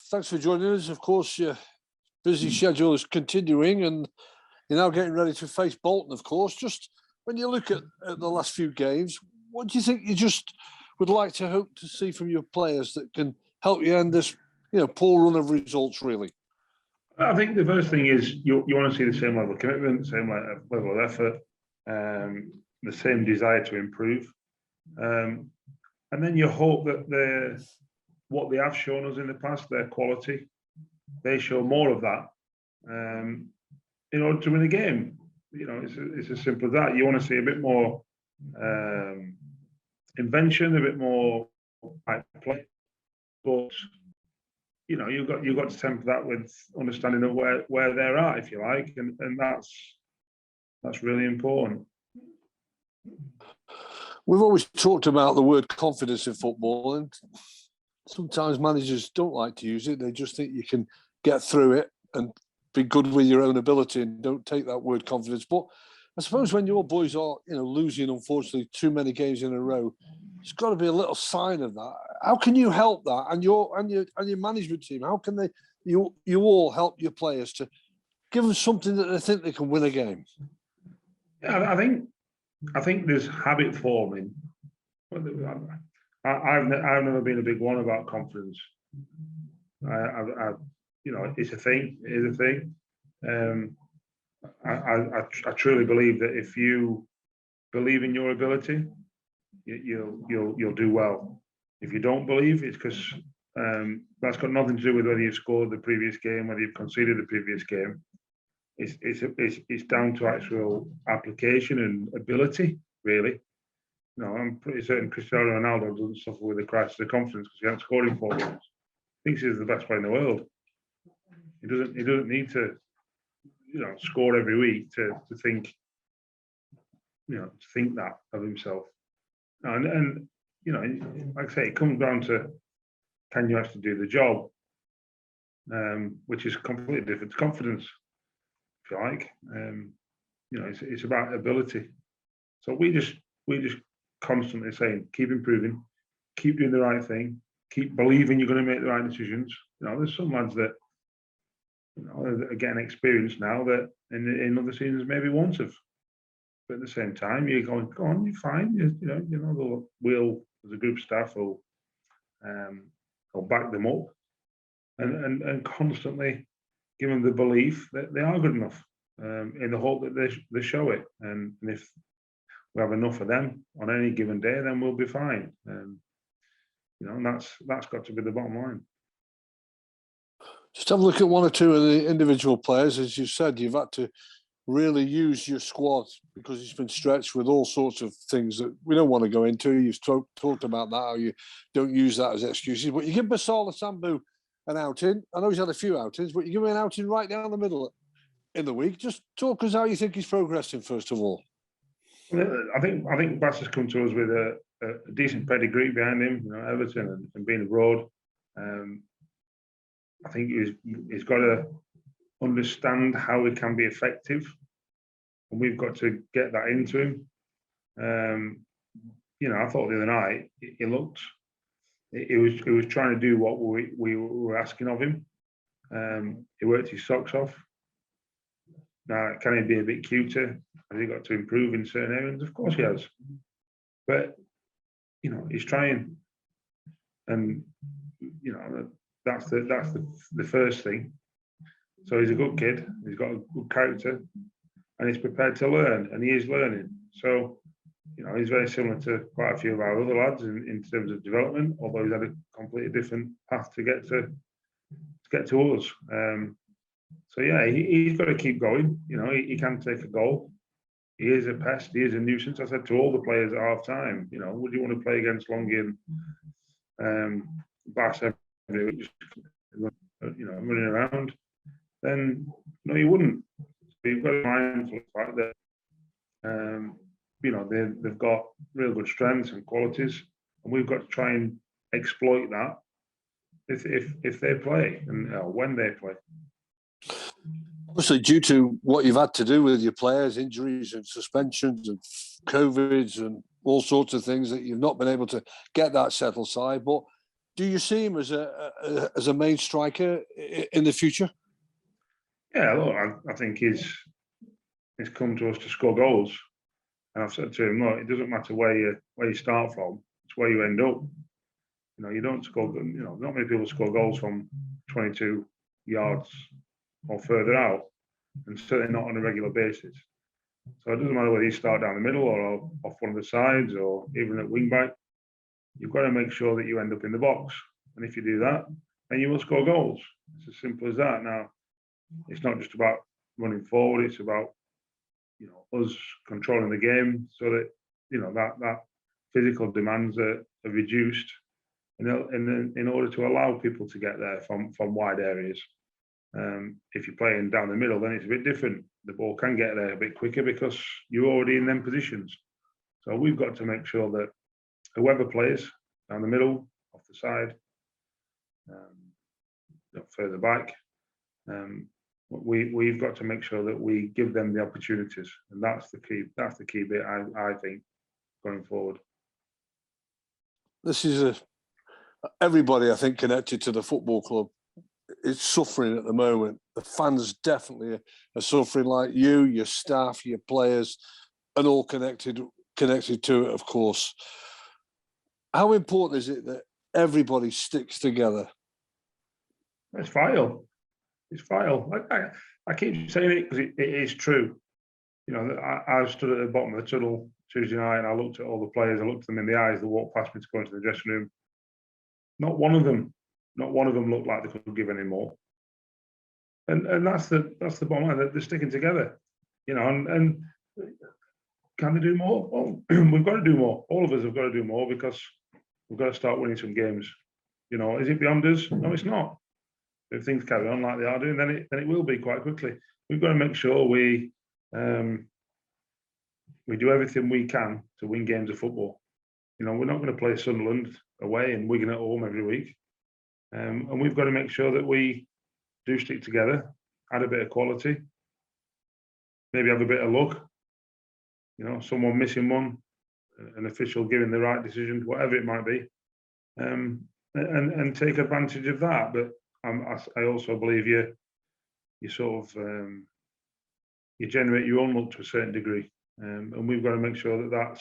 thanks for joining us. Of course, your busy schedule is continuing and you're now getting ready to face Bolton, of course. Just when you look at the last few games, what do you think you just would like to hope to see from your players that can help you end this, poor run of results, really? I think the first thing is you want to see the same level of commitment, the same level of effort, the same desire to improve. And then you hope that what they have shown us in the past, their quality, they show more of that in order to win a game. It's as simple as that. You want to see a bit more invention, a bit more play, but you've got to temper that with understanding of where they're at, if you like, and that's really important. We've always talked about the word confidence in football, and sometimes managers don't like to use it. They just think you can get through it and be good with your own ability and don't take that word confidence. But I suppose when your boys are, losing, unfortunately, too many games in a row, it's got to be a little sign of that. How can you help that? And your management team, how can you all help your players to give them something that they think they can win a game? Yeah, I think there's habit forming. I've never been a big one about confidence. It's a thing. It is a thing. I truly believe that if you believe in your ability, you'll do well. If you don't believe, it's because that's got nothing to do with whether you've scored the previous game, whether you've conceded the previous game. It's down to actual application and ability, really. I'm pretty certain Cristiano Ronaldo doesn't suffer with a crisis of confidence because he hasn't scored in 4 games. Thinks he's the best player in the world. He doesn't need to, score every week to think, to think that of himself. And like I say, it comes down to can you actually do the job, which is completely different to confidence, if you like. It's about ability. So we just constantly saying, keep improving, keep doing the right thing, keep believing you're going to make the right decisions. There's some lads that are getting experience now that in other seasons maybe won't have. But at the same time, you're going, go on, you're fine. We'll as a group of staff will back them up and constantly give them the belief that they are good enough, in the hope that they show it. And if we have enough of them on any given day, then we'll be fine. And that's got to be the bottom line. Just have a look at one or two of the individual players. As you said, you've had to really use your squad because it's been stretched with all sorts of things that we don't want to go into. You've talked about that, how you don't use that as excuses. But you give Salah Sambu an outing. I know he's had a few outings, but you give him an outing right down the middle in the week. Just talk us how you think he's progressing, first of all. I think Bass has come to us with a decent pedigree behind him, Everton and being abroad. I think he's got to understand how he can be effective, and we've got to get that into him. I thought the other night he was trying to do what we were asking of him. He worked his socks off. Now, can he be a bit cuter? Has he got to improve in certain areas? Of course he has. But he's trying, and that's the first thing. So he's a good kid. He's got a good character, and he's prepared to learn, and he is learning. So he's very similar to quite a few of our other lads in terms of development, although he's had a completely different path to get to us. So yeah, he's got to keep going. He can take a goal. He is a pest. He is a nuisance. I said to all the players at half time, would you want to play against Longy and Bass every week, running around? Then no, you wouldn't. So you've got to mind the fact that they've got real good strengths and qualities, and we've got to try and exploit that if they play and when they play. Obviously, due to what you've had to do with your players, injuries and suspensions and COVIDs and all sorts of things, that you've not been able to get that settled side. But Do you see him as a main striker in the future? Yeah, look, I think he's come to us to score goals, and I've said to him, look, it doesn't matter where you start from; it's where you end up. You know, you don't score. You know, not many people score goals from 22 yards or further out, and certainly not on a regular basis. So it doesn't matter whether you start down the middle or off one of the sides or even at wing back. You've got to make sure that you end up in the box, and if you do that, then you will score goals. It's as simple as that. Now, it's not just about running forward; it's about us controlling the game so that that physical demands are reduced, in order to allow people to get there from wide areas. If you're playing down the middle, then it's a bit different. The ball can get there a bit quicker because you're already in them positions. So we've got to make sure that whoever plays down the middle, off the side, further back, we've got to make sure that we give them the opportunities, and that's the key. That's the key bit, I think, going forward. This is everybody, I think, connected to the football club is suffering at the moment. The fans definitely are suffering, like you, your staff, your players, and all connected to it, of course. How important is it that everybody sticks together? It's vital. It's vital. I keep saying it because it is true. You know, I stood at the bottom of the tunnel Tuesday night and I looked at all the players. I looked them in the eyes that walked past me to go into the dressing room. Not one of them looked like they could give any more. And that's the bottom line. They're sticking together. You know, and can they do more? Well, we've got to do more. All of us have got to do more because we've got to start winning some games. You know, is it beyond us? No, it's not. If things carry on like they are doing, then it will be quite quickly. We've got to make sure we do everything we can to win games of football. You know, we're not going to play Sunderland away and Wigan at home every week, and we've got to make sure that we do stick together, add a bit of quality, maybe have a bit of luck. You know, someone missing one, an official giving the right decision, whatever it might be, and take advantage of that. But I also believe you sort of you generate your own luck to a certain degree, and we've got to make sure that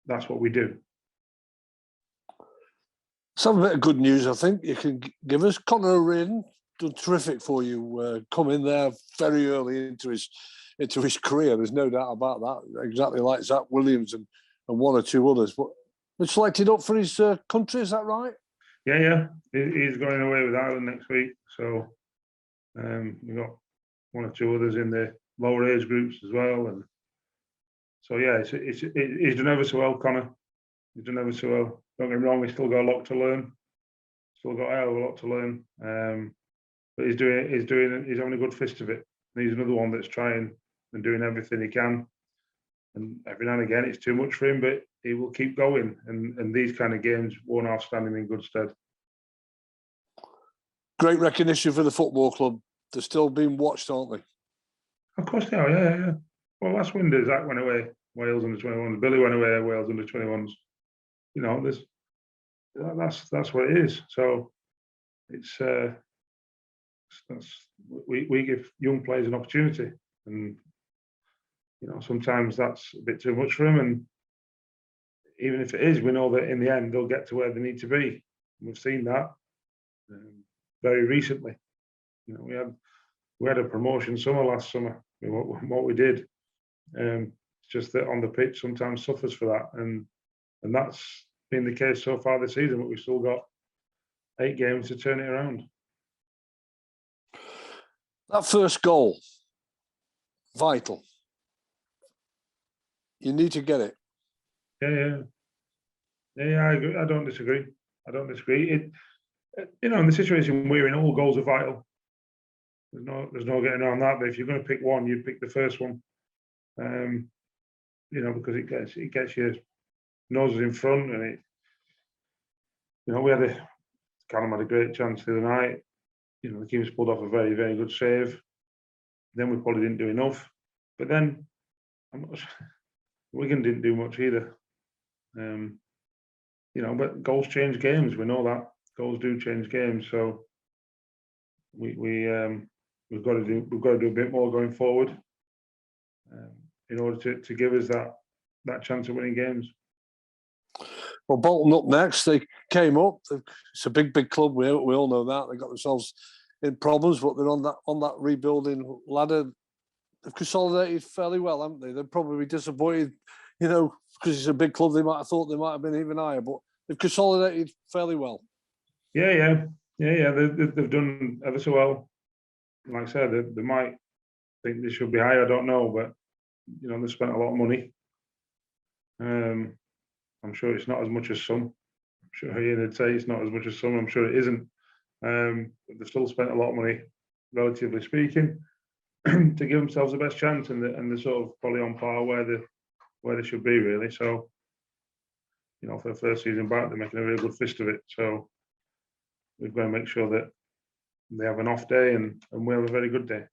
that's what we do. Some bit of good news, I think you can give us. Conor O'Riordan done terrific for you. Come in there very early into his career. There's no doubt about that. Exactly like Zach Williams and one or two others. But was selected up for his country. Is that right? Yeah. He's going away with Ireland next week. So we've got one or two others in the lower age groups as well. And so yeah, he's done ever so well, Conor. He's done ever so well. Don't get me wrong, he's still got a lot to learn. Still got a hell of a lot to learn. But he's having a good fist of it. And he's another one that's trying and doing everything he can. And every now and again, it's too much for him, but he will keep going. And these kind of games won't have stand him in good stead. Great recognition for the football club. They're still being watched, aren't they? Of course they are, yeah. Well, last winter, Zach went away, Wales under 21s. Billy went away, Wales under 21s. You know, that's what it is. So it's we give young players an opportunity, and you know sometimes that's a bit too much for them. And even if it is, we know that in the end they'll get to where they need to be. We've seen that very recently. You know, we had a promotion summer last summer. What we did, it's just that on the pitch sometimes suffers for that, and that's been the case so far this season. But we've still got 8 games to turn it around. That first goal, vital. You need to get it. Yeah. I agree. I don't disagree. It, you know, in the situation we're in, all goals are vital. There's no getting around that. But if you're going to pick one, you pick the first one. You know, because it gets your noses in front, and it. You know, Callum had a great chance the other night. You know, the keeper's pulled off a very, very good save. Then we probably didn't do enough. But then Wigan didn't do much either. You but goals change games. We know that goals do change games. So we've got to do a bit more going forward in order to give us that chance of winning games. Well, Bolton up next. They came up. It's a big club. We all know that. They got themselves in problems, but they're on that rebuilding ladder. They've consolidated fairly well, haven't they? They're probably disappointed, because it's a big club. They might have thought they might have been even higher, but they've consolidated fairly well. Yeah. They've done ever so well. Like I said, they might think they should be higher. I don't know, but they've spent a lot of money. I'm sure it's not as much as some. I'm sure Ian would say it's not as much as some. I'm sure it isn't. But they've still spent a lot of money, relatively speaking, to give themselves the best chance, and they're sort of probably on par where they should be, really. So, for the first season back, they're making a really good fist of it. So we've got to make sure that they have an off day and we have a very good day.